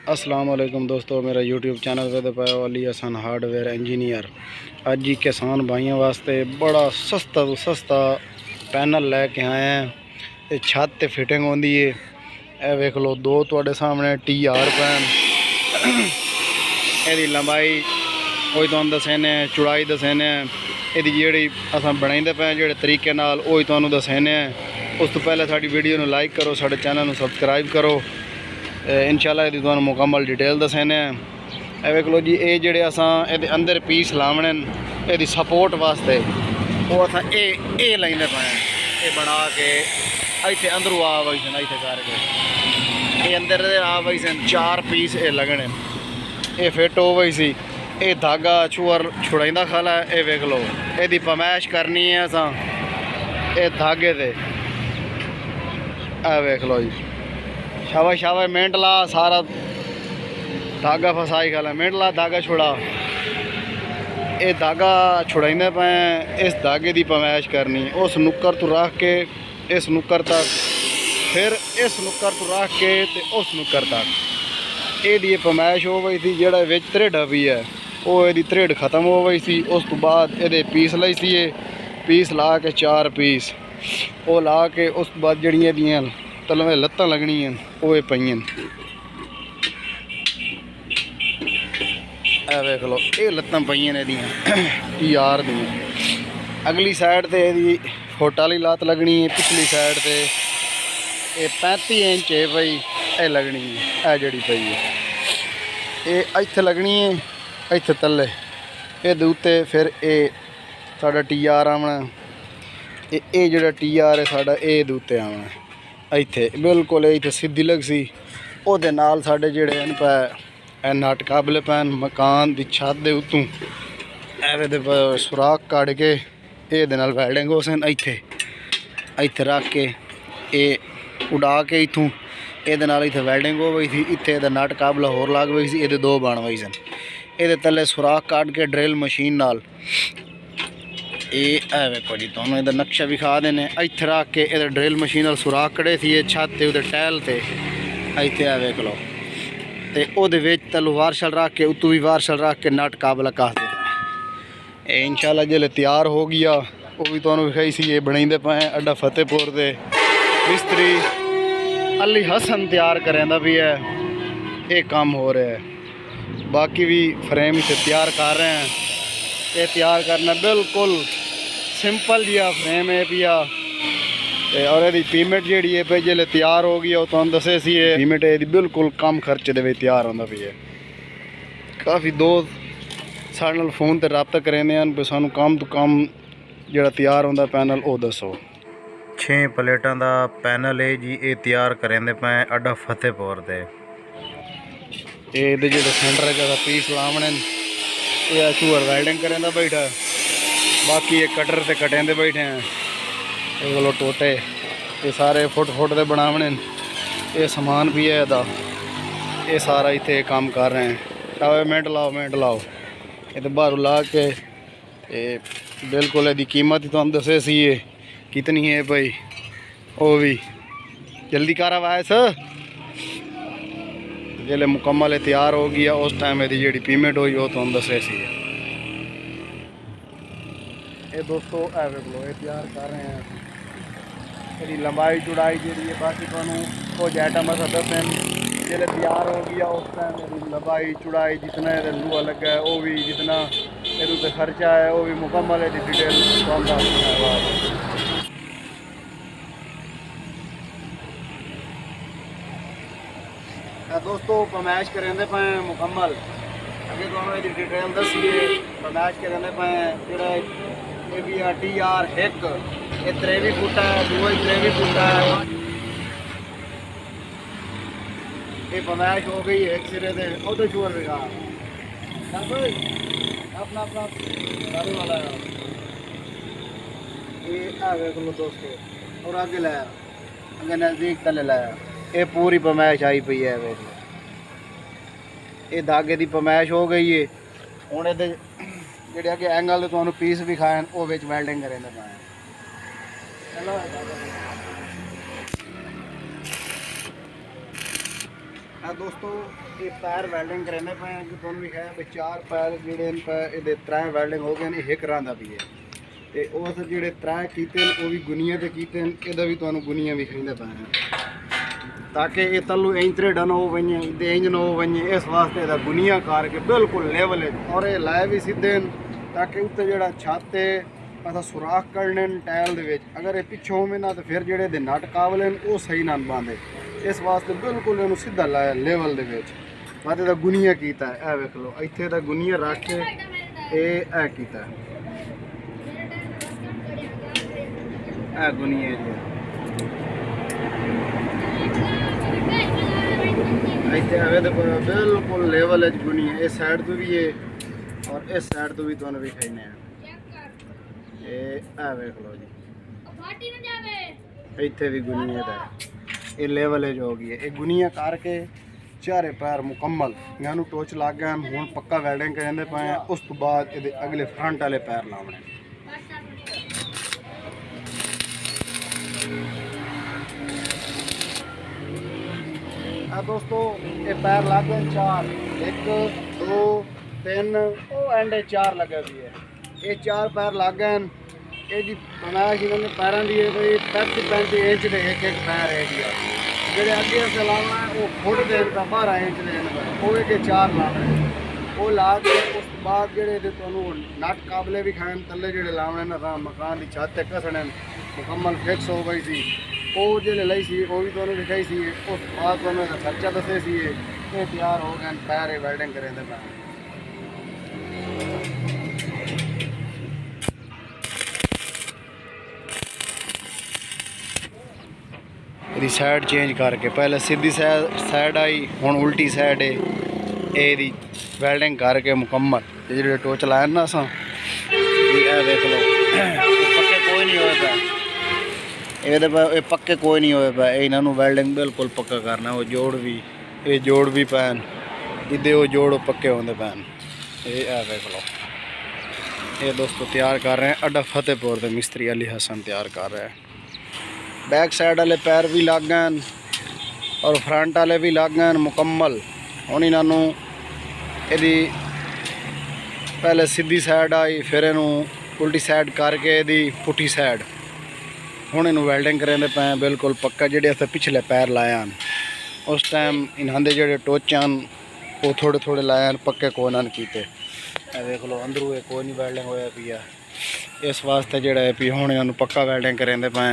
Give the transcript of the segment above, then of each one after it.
अस्सलाम वालेकुम दोस्तों, मेरा यूट्यूब चैनल पे पाया वाली हसन हार्डवेयर इंजीनियर अज ही किसान भाइयों वास्ते बड़ा सस्ता तो सस्ता पैनल लैके आए हैं। ये छत ते फिटिंग होंदी है। ए वेख लो दो तुहाडे सामने TR पैन ਇਹਦੀ लंबाई कोई तुहानू दसने चौड़ाई दसने ਇਹਦੀ ਜਿਹੜੀ असां बनाइंदे पे ਜਿਹੜੇ तरीके नाल ਉਹ तुहानू दसने। उस तो पहले साडी वीडियो नू लाइक करो, साडे चैनल नू सबसक्राइब करो। इंशाल्लाह ਇਹਦੀ ਤੁਹਾਨੂੰ मुकम्मल डिटेल दसने। ਇਹ ਵੇਖ ਲਓ जी, ਇਹ ਜਿਹੜੇ ਅਸਾਂ ਇਹਦੇ अंदर पीस लावने ਇਹਦੀ सपोर्ट वास्ते ਉਹ ਅਸਾਂ ਇਹ ਲਾइंदे पए ਇਹ बना के ਇੱਥੇ अंदरों आ वही सन ਇੱਥੇ करके ये अंदर आ वही सन 4 पीस ये लगने। ये फिट हो वही सी। ये धागा छुअर छुड़ाइंदा खाला है। ये वेख लो ਇਹਦੀ पमैश करनी है असां ये धागे ते। ए वेख लो जी, शाबाश शाबाश, मिनट ला सारा धागा फसाई खाला, मिनट ला धागा छुड़ा। ये धागा छुड़ाइंदे पे इस धागे की पमैश करनी। उस नुक्कर तो रख के इस नुक्कर तक, फिर इस नुक्कर तो रख के ते उस नुक्कर तक ये पमैश हो गई थी। जोड़ा विच त्रेड़ा भी है वो ये त्रेड़ खत्म हो गई थी। उस तो बाद ये पीस लाई सी, पीस ला के 4 पीस वो ला के उस तो बाद जड़ियाँ तलवे लत्तां लगनियां वो पईयां। वेख लो ये लत्तां पईयां एदियां TR दियां। अगली साइड ते एदी फुट वाली लत्त लगनी है, पिछली साइड ते ये 35 इंच है पई ये लगनी है। जड़ी पई है ये इत्थे लगनी है, इत्थे तले ये उत्ते फिर ये साडा TR आना। ये जोड़ा TR है साडा ये उत्ते आना इत्थे बिल्कुल इत्थे सीधी लग सी। ओहदे नाल साडे जेड़े हैं पे नट काबले पैन मकान दी छत दे उत्तों एवे दे सुराख कट के ये नाल वैल्डिंग हो सन इत्थे इत्थे रख के ये उड़ा के इत्थों ये नाल इत्थे वैल्डिंग हो गई थी। इत्थे इहदा नट काबला होर लग गई सी, ये 2 बन गई सन। ये तले सुराख कट के ड्रिल मशीन नाल ये वेखो जी, तुहानू इहदा नक्शा विखा देने। इत्थे रख के ये ड्रिल मशीन नाल सुराख कड़े सी ये छत ते उहदे टैल ते इत्थे वेख लो ते ओहदे विच तलू वारशल रख के उत्तों भी वारशल रख के नट काबला कस देना। ये इंशाल्लाह जिसले तैयार हो गया वो भी तुहानू विखाई सी। ये बनाइंदे पे अड्डा फतेहपुर दे मिस्त्री अली हसन तैयार करेंदा भी है। ये काम हो रहा है। बाकी भी फ्रेम इसे तैयार कर रहे हैं। ये तैयार करना बिल्कुल सिंपल जिहा फ्रेम है पिया। और यदि पेमेंट जी है पे जिसले तैयार हो गई तो दसे सी पेमेंट यदि बिल्कुल कम खर्चे दे तैयार होंदा भी है। काफ़ी दोस्त साढ़े नाल फोन पर रब्ता करेंदे हैं भी सानू कम तो कम जिहड़ा तैयार होंदा पैनल वो दसो। 6 प्लेटां दा पैनल है जी, ये तैयार करेंदे पे अड्डा फतेहपुर दे। ये जो सेंटर का पीस लावने ये छुअर वैल्डिंग करेंदा बैठा। बाकी ये कटर से कटेंदे बैठे हैं। ये बोलो टोटे ये सारे फुट दे बनावने। ये समान भी है इहदा। ये सारा इत्थे काम कर रहे हैं। मिनट लाओ ये तो बाहरों ला के बिल्कुल यदि कीमत ही तुहानू दसे सी कितनी है भाई। वो भी जल्दी कर आवास जिसले मुकम्मल तैयार हो गया उस टाइम यदि जी पेमेंट हुई वो तुहानू दसे सी। ये दोस्तों वेख लो ये तैयार कर रहे हैं। यदि लंबाई चौड़ाई जी है बाकी तुहानू कुछ आइटम अस दसें जिसले तैयार हो गया उस टाइम यदि लंबाई चौड़ाई जितना ये लूहा लगा है वो भी जितना ये खर्चा है वो भी मुकम्मल है डिटेल दोस्तों। पमैश करेंदे पे मुकम्मल अगे तुहानू ये डिटेल दसीए। पमैश करेंदे पे जेड़ा ये भी TR 1 ये 23 फुट है, 2 23 फुट है। ये पमैश हो गई एक सिरे से ऑटो शोर लगा अपना गाड़ी वाला है। ये वेख लो दोस्तों, और आगे लाया अगे नज़दीक तले लाया। ये पूरी पमैश आई पई है। वेख लो ये धागे की पमैश हो गई है। हुण ये जेडे अगे एंगल तुहानू पीस विखाए वो विच वैल्डिंग करेंदे पे। चलो दोस्तों ये पैर वैल्डिंग कराने पे कि तुहानू भी है भी 4 पैर जेडे ये 3 वैल्डिंग हो गए एक रहा भी है तो उस जेडे 3 कीते वो भी गुनिया के कीते ये भी तुहानू गुनिया भी खाते पे ताकि ये तलू इंज त्रेडा न हो वजे इंज न हो वजे इस वास्ते गुनिया करके बिल्कुल लेवल है और ये लाए भी सीधे ताकि उत्ते जेड़ा छत है असा सुराख करने टाइल दे विच अगर ये पिछों होवे ना तो फिर जेडे दे नट काबल हैं वो सही ना बांधे इस वास्ते बिल्कुल इन्हू सीधा लाया लेवल दे विच बाद दा गुनिया कीता है वेख लो इत्थे दा गुनिया रख के ए कीता है गुनिया जी इत्थे आवे तो बिल्कुल लेवल है गुनिया इस साइड तो भी है और इस साइड तो भी तुहानू भी खाने हैं वेख लो जी इत्थे भी गुनिया दा ये लेवल है जो हो गई है ये गुनिया करके चारे पैर मुकम्मल इन्हों टोच लग गए हूँ पक्का वैल्डिंग करेंगे पे उस तो बाद ये अगले फ्रंट वाले पैर लाने दोस्तों ये पैर लग गए 4 1 2 3 एंड 4 लगे भी है ये 4 पैर लग गए ये जी बनाया इन्होंने पैरों की भाई 35 इंच के एक पैर है जी जोड़े अगे से लाना है वो फुट देन का 12 इंच देन वो एक 4 लाने वो ला के उस बाद जोड़े नट काबले भी खाए तले जोड़े लाने ना मकान की छत कसने मुकम्मल फिक्स हो गई सी वो जो लाई सी वो भी तुहानू दिखाई सी उस बाद तुहानू खर्चा दसे सी ये तैयार हो गए पैर वैल्डिंग करें पे साइड चेंज करके पहले सीधी साइड आई हुण उल्टी साइड है ये वैल्डिंग करके मुकम्मल जो टोच लाए ना अस देख लो पक्के कोई नहीं होए पे ये पक्के कोई नहीं होए पे इन्होंने वैल्डिंग बिल्कुल पक्का करना वो जोड़ भी पैन इधे वो जोड़ पक्के होंगे पैन ये देख लो ये दोस्तों तैयार कर रहे हैं अड्डा फतेहपुर के मिस्त्री अली हसन तैयार कर रहे हैं बैक साइड वाले पैर भी लग गए और फ्रंट वाले भी लग गए मुकम्मल हुण इन्हों यदि पहले सीधी साइड आई फिर इनू उल्टी साइड करके यदि पुठी साइड हुण इनू वैल्डिंग करेंदे पे बिल्कुल पक्का जिहड़े असें पिछले पैर लाए हैं उस टाइम इन्हां दे जिहड़े टोच हैं वो थोड़े थोड़े लाए हैं पक्के कोई ना कीते देख लो अंदरों कोई नहीं वैल्डिंग होया पी है इस वास्ते जिहड़ा है भी हुण इन्हूं पक्का वैल्डिंग करेंदे पे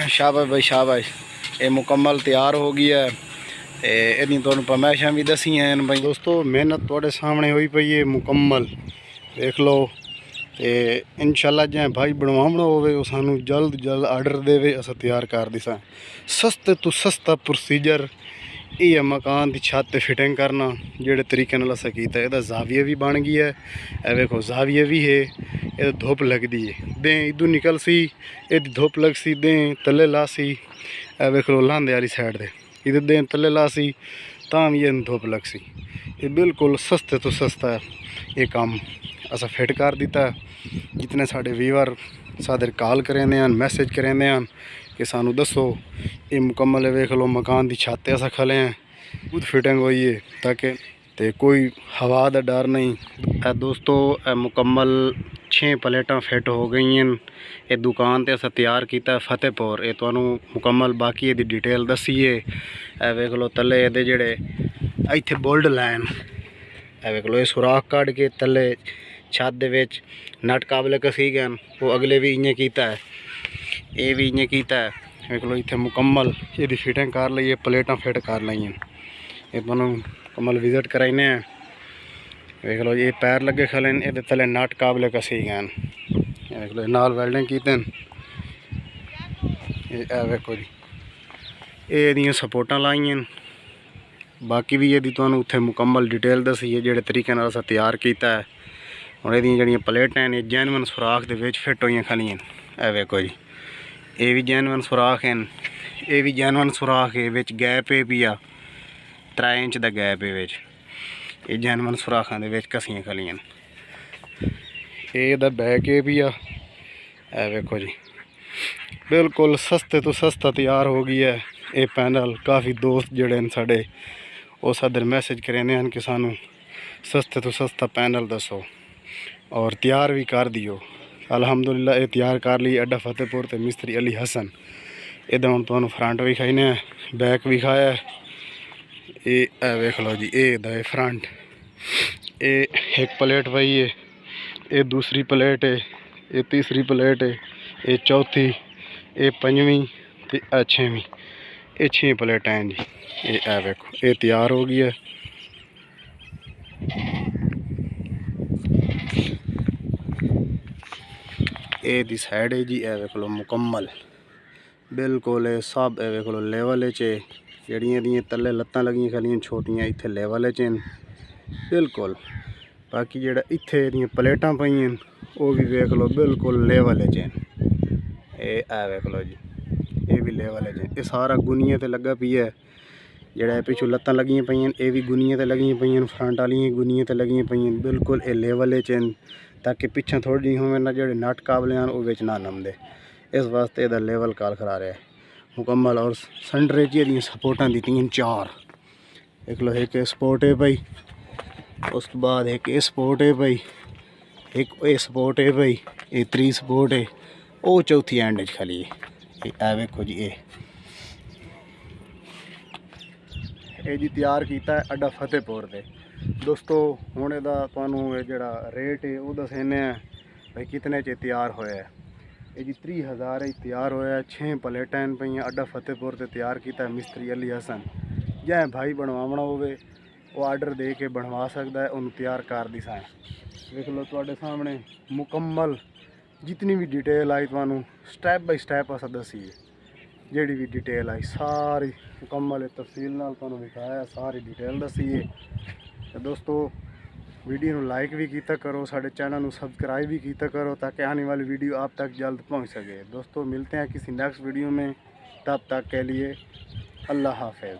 शाबाश भाई शाबाश ये मुकम्मल तैयार हो गई है इन्हीं तुहानू फरमाइशां भी दसियां हैं भाई दोस्तों मेहनत तुहाडे सामने हुई पई है मुकम्मल देख लो तो इंशाल्लाह जै भाई बनवाना होवे सानू जल्द आर्डर देवे अस तैयार कर दिसां सस्ते तो सस्ता प्रोसीजर ये मकान की छत फिटिंग करना जेड़े तरीके नाल असें कीता इहदा जाविया भी बन गया है वेखो जाविया भी है ये धुप लगती है दें इधू निकल सी ये धुप लग सी दें तले ला सी वेख लो लांदे वाली साइड दे इधर दें तले ला सी तां भी ये धुप लग सी ये बिल्कुल सस्ते तो सस्ता ये काम असा फिट कर दिता जितने साढ़े व्यूअर सादे कॉल करेंदे हैं मैसेज करेंदे हैं कि सानू दसो ये मुकम्मल वेख लो मकान की छत अस खले हैं खुद फिटिंग हुई है ताकि ते कोई हवा का डर नहीं दोस्तों मुकम्मल 6 प्लेटां फिट हो गई हैं ये दुकान ते अस तैयार किया फतेहपुर ये तुहानू मुकम्मल बाकी ये डिटेल दसी है वेख लो तले ये जेड़े इत्थे बोल्ड लाइन वेख लो ये सुराख कढ़ के तले छत दे विच नट काबले कसी गए वो अगले भी इं किया है ये भी इं किया है वेख लो इत्थे मुकम्मल ये फिटिंग कर ली प्लेटां फिट कर ली ये तुहानू मुकम्मल विजिट कराइने हैं वेख लो ये पैर लगे खले ये तले नट काबले कसी गए वेख लो नाल वैल्डिंग कीते वेखो जी ये सपोर्टां लाइयां बाकी भी ये तुहानू उत्थे मुकम्मल डिटेल दसी है जेड़े तरीके नाल असें तैयार किया है और ये जड़ियाँ प्लेटां हैं जैनवन सुराख दे विच फिट होई खलियां वेखो जी ये भी जैनवन सुराख हैं ये भी जैनवन सुराख है विच गैप है भी 3 इंच का गैप है विच ये जैनवन सुराखां दे विच कसियां खलियां ये बैक ये भी वेखो जी बिल्कुल सस्ते तो सस्ता तैयार हो गई है ये पैनल काफ़ी दोस्त जड़े हैं साढ़े वो सादर मैसेज करेंदे हैं कि सानू सस्ते तो सस्ता पैनल दसो और तैयार भी कर दियो। अल्हम्दुलिल्लाह ये तैयार कर ली अड्डा फतेहपुर ते मिस्त्री अली हसन। इधर हम तुहानू फ्रंट विखाने बैक विखाया ये वेख लो जी। ये फ्रंट ये एक प्लेट पई है, ये दूसरी प्लेट है, ये तीसरी प्लेट है, ये चौथी, ये पंजवीं ते ये छेवीं। ये 6 प्लेटां हैं जी। ये वेखो ये तैयार हो गई है। ये दी साइड है जी। वेख लो मुकम्मल बिल्कुल सब वेख लो लेवल च जड़ियाँ दी तले लत्तां लगियां खलियां छोटियां इत्थे लेवल च बिल्कुल। बाकी जेड़ा इत्थे दियां प्लेटां पईयां वो भी वेख लो बिल्कुल लेवल च ये वेख लो जी। ये भी लेवल च ये सारा गुनिया ते लगा पी है। जेड़ा पिछू लत्तां लगियां पईयां ये भी गुनिया ते लगियां पईयां, फ्रंट वाली गुनिया ते लगियां पईयां बिल्कुल ये लेवल च ताकि पिछा थोड़ी होवे ना जेड़े नट काबले हैं वो विच ना नमदे। इस वास्ते इहदा लेवल काल करा रहा है मुकम्मल। और सेंटर च सपोर्टां दी 4 देख लो। एक सपोर्ट है भाई, उस बाद एक ये सपोर्ट है भाई, एक ये सपोर्ट है भाई, ये 3 सपोर्ट है, वो चौथी एंड च खाली है। वेखो जी ये जी तैयार किया है अड्डा फतेहपुर से दोस्तों। हुण इहदा तुहानू जिहड़ा रेट है वो दसने भाई कितने च तैयार होया है। ये जी 30,000 तैयार होया। 6 प्लेटां पईयां अड्डा फतेहपुर से तैयार किया मिस्त्री अली हसन। जै भाई बनवाना होवे वो आर्डर दे के बनवा सकता है, उन्होंने तैयार कर दी साए। देख लो तुहाडे सामने मुकम्मल जितनी भी डिटेल आई तुहानू स्टैप बाई स्टैप अस दसी है। जेड़ी भी डिटेल आई सारी मुकम्मल तफसील नाल तुहानू दिखाया, सारी डिटेल दसी है। तो दोस्तों वीडियो नू लाइक भी किया करो, साढ़े चैनल नू सब्सक्राइब भी किया करो ताकि आने वाली वीडियो आप तक जल्द पहुंच सके। दोस्तों मिलते हैं किसी नेक्स्ट वीडियो में, तब तक के लिए अल्लाह हाफ़िज़।